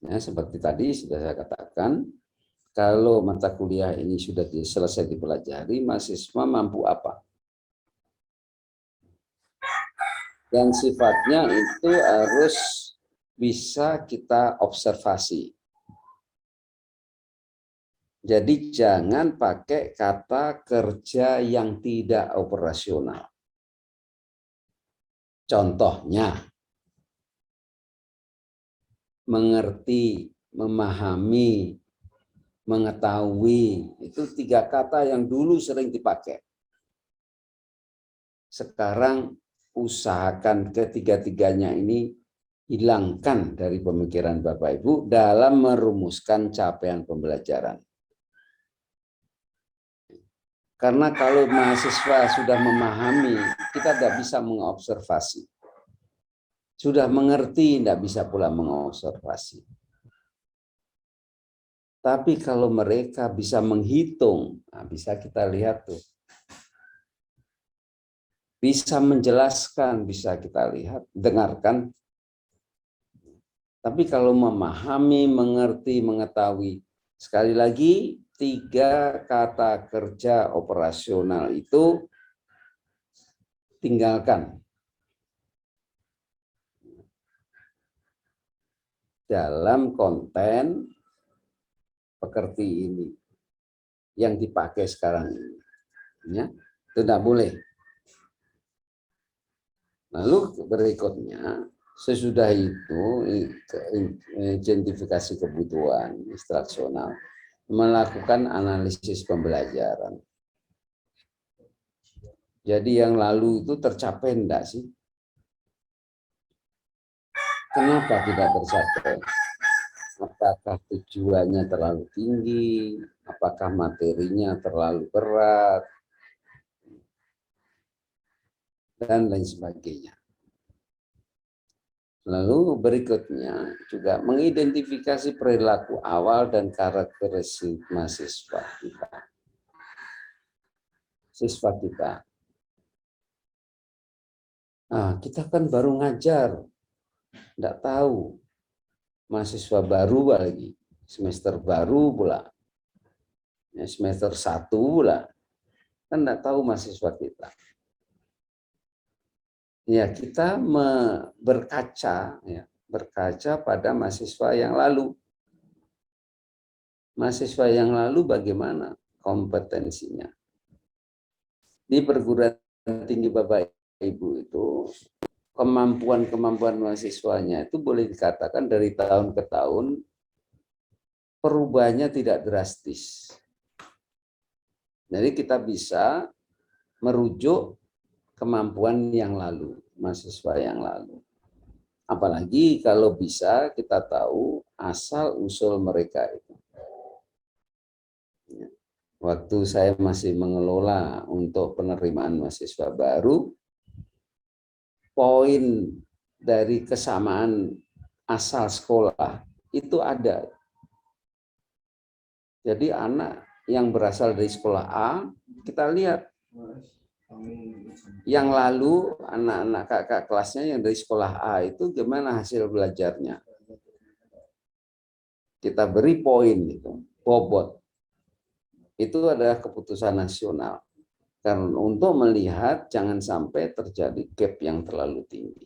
Ya, seperti tadi sudah saya katakan, kalau mata kuliah ini sudah selesai dipelajari, mahasiswa mampu apa? Dan sifatnya itu harus bisa kita observasi. Jadi jangan pakai kata kerja yang tidak operasional. Contohnya, mengerti, memahami, mengetahui, itu 3 kata yang dulu sering dipakai. Sekarang usahakan ketiga-tiganya ini hilangkan dari pemikiran Bapak Ibu dalam merumuskan capaian pembelajaran. Karena kalau mahasiswa sudah memahami, kita tidak bisa mengobservasi. Sudah mengerti, tidak bisa pula mengobservasi. Tapi kalau mereka bisa menghitung, nah bisa kita lihat tuh. Bisa menjelaskan, bisa kita lihat, dengarkan. Tapi kalau memahami, mengerti, mengetahui, sekali lagi 3 kata kerja operasional itu tinggalkan dalam konten pekerti ini yang dipakai sekarang ini. Ya, itu tidak boleh. Lalu berikutnya, sesudah itu identifikasi kebutuhan instruksional, melakukan analisis pembelajaran. Jadi yang lalu itu tercapai enggak sih? Kenapa tidak tercapai? Apakah tujuannya terlalu tinggi? Apakah materinya terlalu berat? Dan lain sebagainya. Lalu berikutnya juga mengidentifikasi perilaku awal dan karakteristik mahasiswa kita. Siswa kita. Nah, kita kan baru ngajar, tidak tahu. Mahasiswa baru lagi, semester baru pula, semester 1 pula, kan tidak tahu mahasiswa kita. Ya, kita berkaca pada mahasiswa yang lalu. Mahasiswa yang lalu bagaimana kompetensinya? Di perguruan tinggi Bapak Ibu itu, kemampuan mahasiswanya itu boleh dikatakan dari tahun ke tahun perubahannya tidak drastis. Jadi kita bisa merujuk kemampuan yang lalu, mahasiswa yang lalu. Apalagi kalau bisa kita tahu asal-usul mereka itu. Waktu saya masih mengelola untuk penerimaan mahasiswa baru, poin dari kesamaan asal sekolah itu ada. Jadi anak yang berasal dari sekolah A, kita lihat yang lalu anak-anak kakak kelasnya yang dari sekolah A itu gimana hasil belajarnya. Kita beri poin itu, bobot. Itu adalah keputusan nasional. Karena untuk melihat jangan sampai terjadi gap yang terlalu tinggi.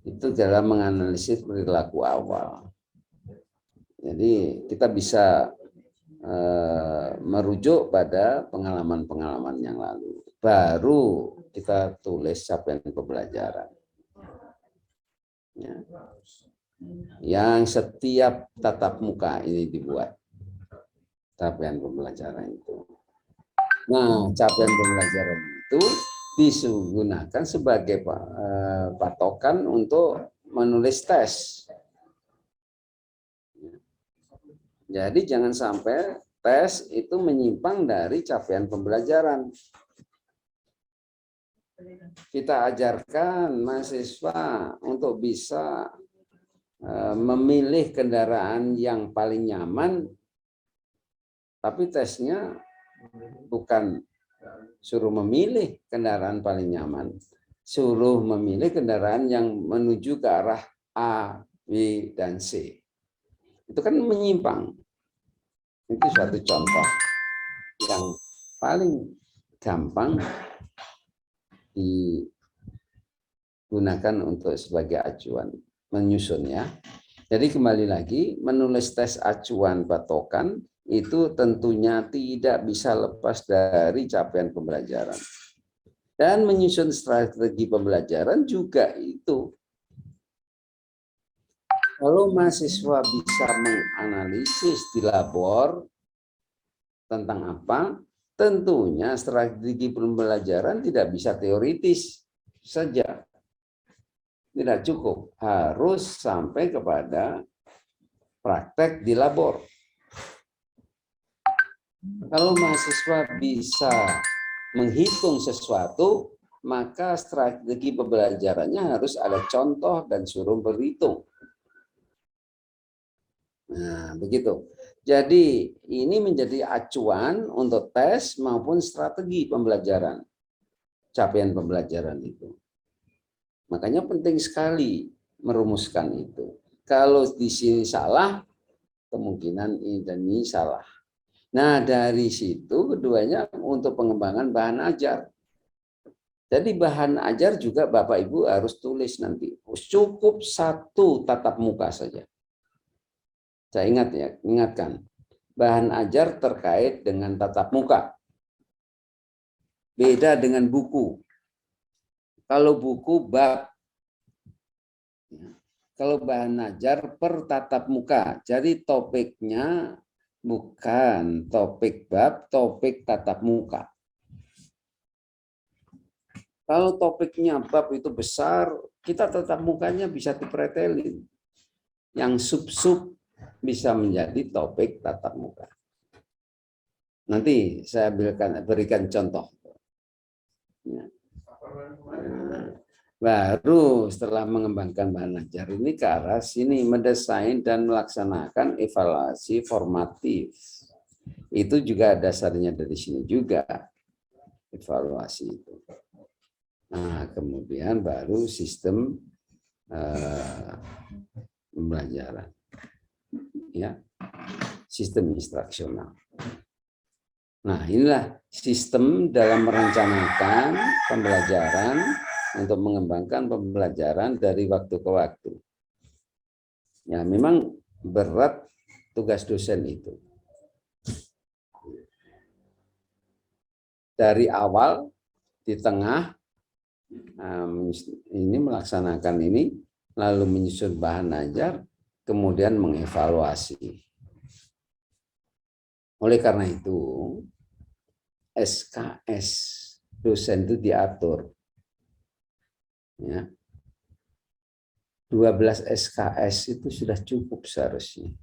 Itu dalam menganalisis perilaku awal. Jadi kita bisa merujuk pada pengalaman-pengalaman yang lalu. Baru kita tulis capaian pembelajaran. Ya. Yang setiap tatap muka ini dibuat capaian pembelajaran itu. Nah, capaian pembelajaran itu digunakan sebagai patokan untuk menulis tes. Jadi jangan sampai tes itu menyimpang dari capaian pembelajaran. Kita ajarkan mahasiswa untuk bisa memilih kendaraan yang paling nyaman, tapi tesnya bukan suruh memilih kendaraan paling nyaman, suruh memilih kendaraan yang menuju ke arah A, B, dan C. Itu kan menyimpang. Itu suatu contoh yang paling gampang digunakan untuk sebagai acuan menyusun ya. Jadi kembali lagi, menulis tes acuan patokan itu tentunya tidak bisa lepas dari capaian pembelajaran. Dan menyusun strategi pembelajaran juga itu. Kalau mahasiswa bisa menganalisis di labor tentang apa, tentunya strategi pembelajaran tidak bisa teoritis saja. Tidak cukup, harus sampai kepada praktek di labor. Kalau mahasiswa bisa menghitung sesuatu, maka strategi pembelajarannya harus ada contoh dan suruh berhitung. Nah, begitu. Jadi, ini menjadi acuan untuk tes maupun strategi pembelajaran. Capaian pembelajaran itu. Makanya penting sekali merumuskan itu. Kalau di sini salah, kemungkinan ini salah. Nah, dari situ keduanya untuk pengembangan bahan ajar. Jadi bahan ajar juga Bapak Ibu harus tulis nanti. Cukup satu tatap muka saja. Saya ingatkan. Bahan ajar terkait dengan tatap muka. Beda dengan buku. Kalau buku bab. Kalau bahan ajar per tatap muka. Jadi topiknya bukan topik bab, topik tatap muka. Kalau topiknya bab itu besar, kita tatap mukanya bisa dipretelin. Yang sub-sub bisa menjadi topik tatap muka. Nanti saya berikan contoh. Baru setelah mengembangkan bahan ajar ini ke arah sini, mendesain dan melaksanakan evaluasi formatif. Itu juga dasarnya dari sini juga, evaluasi itu. Nah, kemudian baru sistem pembelajaran. Ya, sistem instruksional. Nah, inilah sistem dalam merencanakan pembelajaran untuk mengembangkan pembelajaran dari waktu ke waktu. Ya, memang berat tugas dosen itu. Dari awal, di tengah, ini melaksanakan ini, lalu menyusun bahan ajar, kemudian mengevaluasi. Oleh karena itu, SKS dosen itu diatur. Ya. 12 SKS itu sudah cukup seharusnya.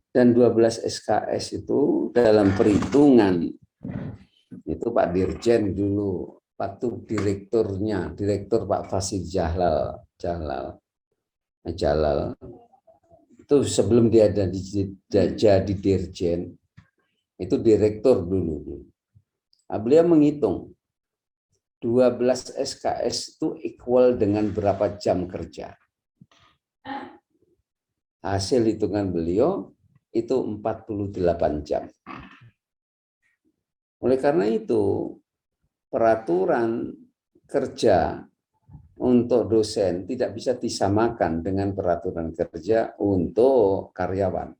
Dan 12 SKS itu dalam perhitungan, itu Pak Dirjen dulu, waktu direktur Pak Fasid Jalal, itu sebelum dia jadi Dirjen, itu direktur dulu. Nah, beliau menghitung 12 SKS itu equal dengan berapa jam kerja. Hasil hitungan beliau itu 48 jam. Oleh karena itu, peraturan kerja untuk dosen tidak bisa disamakan dengan peraturan kerja untuk karyawan.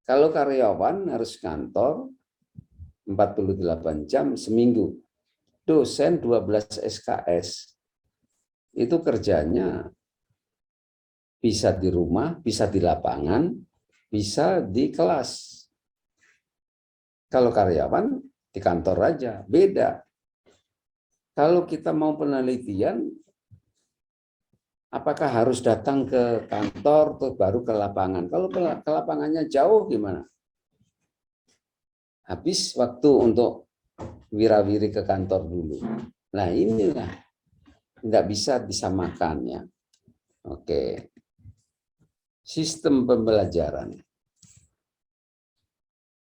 Kalau karyawan harus kantor 48 jam seminggu. Dosen 12 SKS. Itu kerjanya bisa di rumah, bisa di lapangan, bisa di kelas. Kalau karyawan di kantor aja, beda. Kalau kita mau penelitian, apakah harus datang ke kantor atau baru ke lapangan? Kalau ke lapangannya jauh gimana? Habis waktu untuk wirawiri ke kantor dulu. Nah, inilah tidak bisa disamakan ya. Oke. Sistem pembelajaran.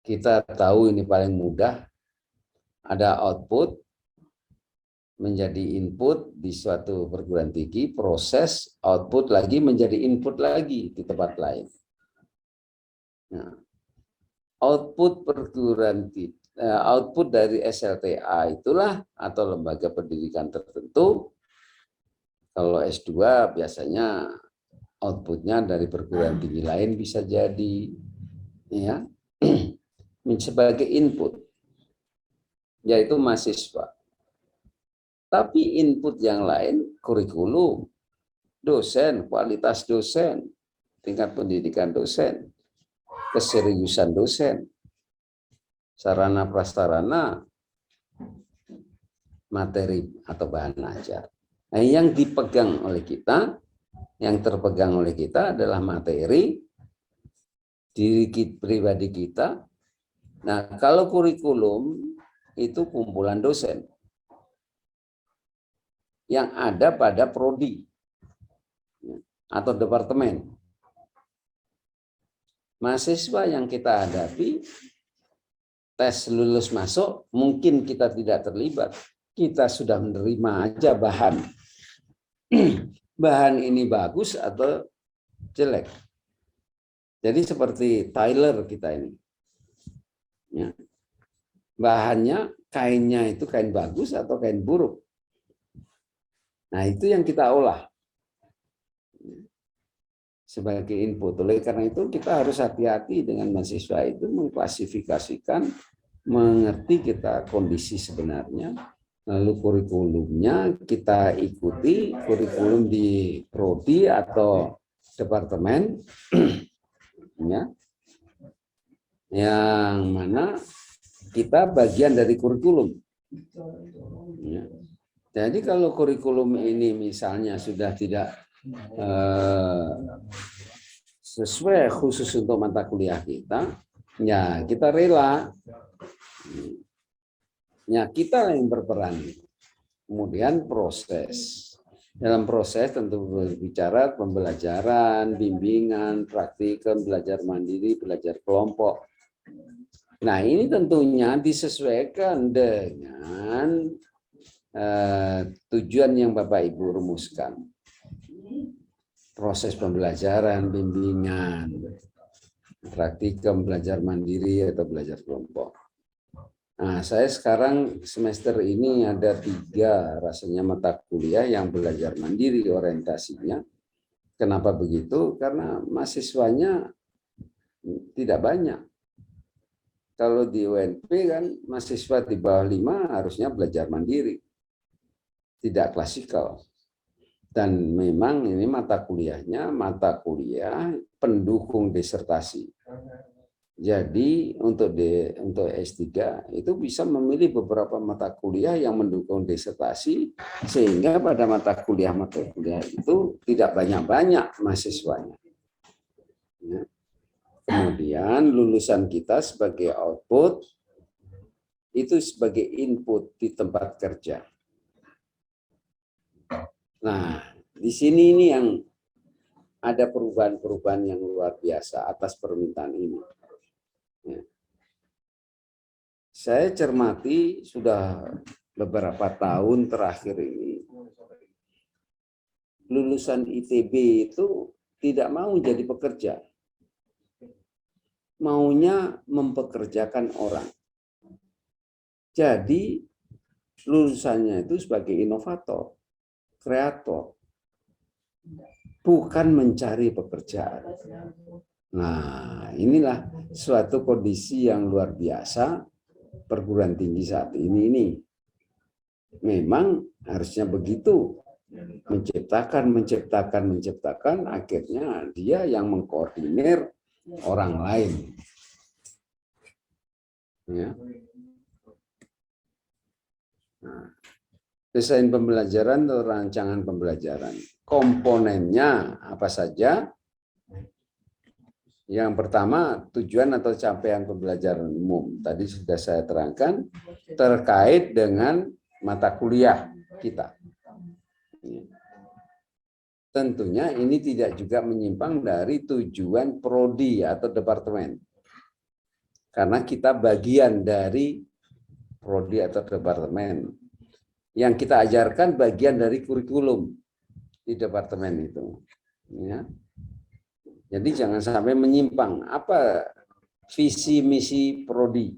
Kita tahu ini paling mudah. Ada output, menjadi input di suatu perguruan tinggi, proses, output lagi menjadi input lagi di tempat lain. Nah, output perguruan tinggi, output dari SLTA itulah atau lembaga pendidikan tertentu. Kalau S2 biasanya outputnya dari perguruan tinggi lain bisa jadi, ya, sebagai input, yaitu mahasiswa. Tapi input yang lain, kurikulum, dosen, kualitas dosen, tingkat pendidikan dosen, keseriusan dosen, sarana prasarana, materi atau bahan ajar. Nah, yang dipegang oleh kita, yang terpegang oleh kita adalah materi, diri pribadi kita. Nah, kalau kurikulum itu kumpulan dosen yang ada pada prodi atau departemen. Mahasiswa yang kita hadapi, tes lulus masuk, mungkin kita tidak terlibat. Kita sudah menerima aja bahan. Bahan ini bagus atau jelek. Jadi seperti Tyler kita ini. Ya. Bahannya, kainnya itu kain bagus atau kain buruk. Nah, itu yang kita olah sebagai input. Oleh karena itu kita harus hati-hati dengan mahasiswa itu mengklasifikasikan, mengerti kita kondisi sebenarnya, lalu kurikulumnya kita ikuti, kurikulum di prodi atau departemen, ya, yang mana kita bagian dari kurikulum. Ya. Jadi kalau kurikulum ini misalnya sudah tidak sesuai khusus untuk mata kuliah kita, ya kita rela, ya kita yang berperan. Kemudian proses, dalam proses tentu berbicara pembelajaran, bimbingan, praktikum, belajar mandiri, belajar kelompok. Nah, ini tentunya disesuaikan dengan tujuan yang Bapak Ibu rumuskan. Proses pembelajaran, bimbingan, praktikum, belajar mandiri atau belajar kelompok. Nah, saya sekarang semester ini ada 3 rasanya mata kuliah yang belajar mandiri orientasinya. Kenapa begitu? Karena mahasiswanya tidak banyak. Kalau di UNP kan mahasiswa di bawah 5 harusnya belajar mandiri. Tidak klasikal. Dan memang ini mata kuliahnya mata kuliah pendukung disertasi. Jadi untuk S3 itu bisa memilih beberapa mata kuliah yang mendukung disertasi, sehingga pada mata kuliah itu tidak banyak-banyak mahasiswanya. Ya. Kemudian lulusan kita sebagai output itu sebagai input di tempat kerja. Nah, di sini ini yang ada perubahan-perubahan yang luar biasa atas permintaan ini. Ya. Saya cermati sudah beberapa tahun terakhir ini, lulusan ITB itu tidak mau jadi pekerja. Maunya mempekerjakan orang. Jadi lulusannya itu sebagai inovator, kreator, bukan mencari pekerjaan. Nah, inilah suatu kondisi yang luar biasa perguruan tinggi saat ini. Memang harusnya begitu, menciptakan, akhirnya dia yang mengkoordinir orang lain. Ya. Nah, desain pembelajaran atau rancangan pembelajaran. Komponennya apa saja? Yang pertama, tujuan atau capaian pembelajaran umum. Tadi sudah saya terangkan terkait dengan mata kuliah kita. Tentunya ini tidak juga menyimpang dari tujuan prodi atau departemen. Karena kita bagian dari prodi atau departemen yang kita ajarkan bagian dari kurikulum di departemen itu. Ya. Jadi jangan sampai menyimpang. Apa visi misi prodi?